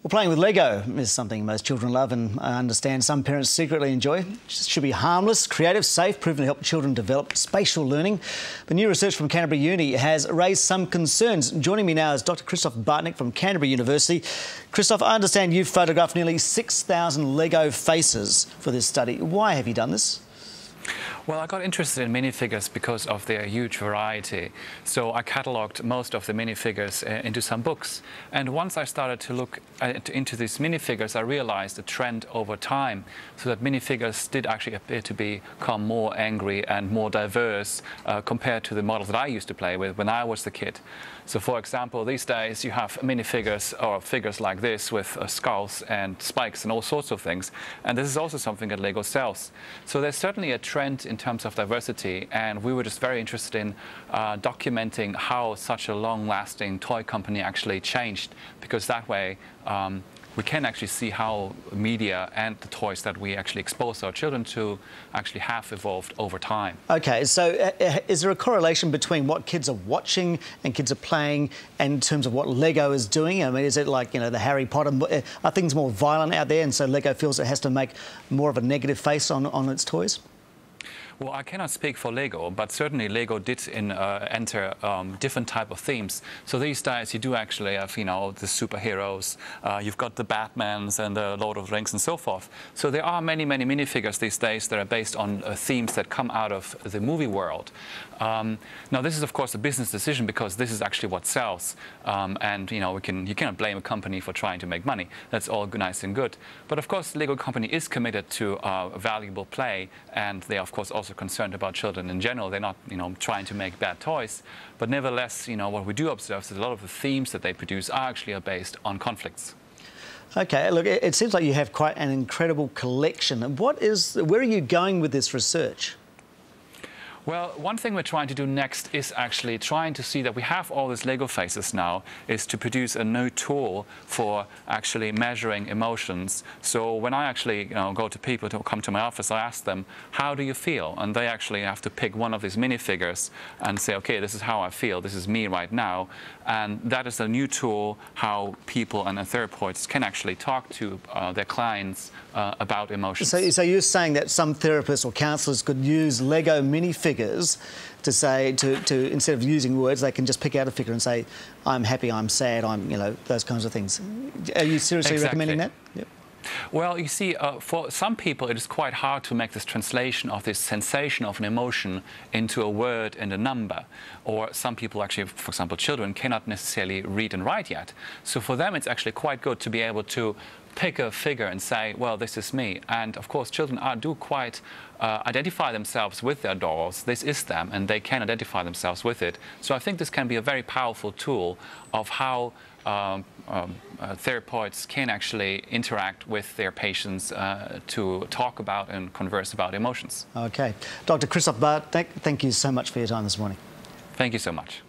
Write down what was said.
Well, playing with Lego is something most children love, and I understand some parents secretly enjoy. It should be harmless, creative, safe, proven to help children develop spatial learning. But new research from Canterbury Uni has raised some concerns. Joining me now is Dr. Christoph Bartnick from Canterbury University. Christoph, I understand you've photographed nearly 6,000 Lego faces for this study. Why have you done this? Well, I got interested in minifigures because of their huge variety. So I catalogued most of the minifigures into some books. And once I started to look into these minifigures, I realized a trend over time, so that minifigures did actually appear to become more angry and more diverse compared to the models that I used to play with when I was a kid. So, for example, these days you have minifigures or figures like this with skulls and spikes and all sorts of things. And this is also something that LEGO sells. So there's certainly a trend in terms of diversity, and we were just very interested in documenting how such a long-lasting toy company actually changed, because that way we can actually see how media and the toys that we actually expose our children to actually have evolved over time. OK, so is there a correlation between what kids are watching and kids are playing in terms of what Lego is doing? I mean, is it like, you know, the Harry Potter, are things more violent out there and so Lego feels it has to make more of a negative face on its toys? Well, I cannot speak for LEGO, but certainly LEGO did enter different type of themes. So these days you do actually have, you know, the superheroes, you've got the Batmans and the Lord of the Rings and so forth. So there are many minifigures these days that are based on themes that come out of the movie world. Now this is of course a business decision, because this is actually what sells. And you know, you cannot blame a company for trying to make money. That's all nice and good. But of course LEGO company is committed to valuable play, and they are of course also concerned about children in general. They're not, you know, trying to make bad toys, but nevertheless, you know, what we do observe is that a lot of the themes that they produce are actually based on conflicts. OK, look, it seems like you have quite an incredible collection. Where are you going with this research? Well, one thing we're trying to do next is actually trying to see that we have all these Lego faces now, is to produce a new tool for actually measuring emotions. So when I actually, you know, go to people who come to my office, I ask them, how do you feel? And they actually have to pick one of these minifigures and say, OK, this is how I feel, this is me right now. And that is a new tool how people and therapists can actually talk to their clients about emotions. So you're saying that some therapists or counsellors could use Lego minifigures to say, to instead of using words, they can just pick out a figure and say, I'm happy, I'm sad, I'm, you know, those kinds of things. Are you seriously recommending that? Yep. Well, you see, for some people it is quite hard to make this translation of this sensation of an emotion into a word and a number. Or some people actually, for example, children cannot necessarily read and write yet. So for them it's actually quite good to be able to pick a figure and say, well, this is me. And of course children do quite identify themselves with their dolls. This is them, and they can identify themselves with it. So I think this can be a very powerful tool of how therapists can actually interact with their patients to talk about and converse about emotions. OK. Dr. Christoph Bartnick, thank you so much for your time this morning. Thank you so much.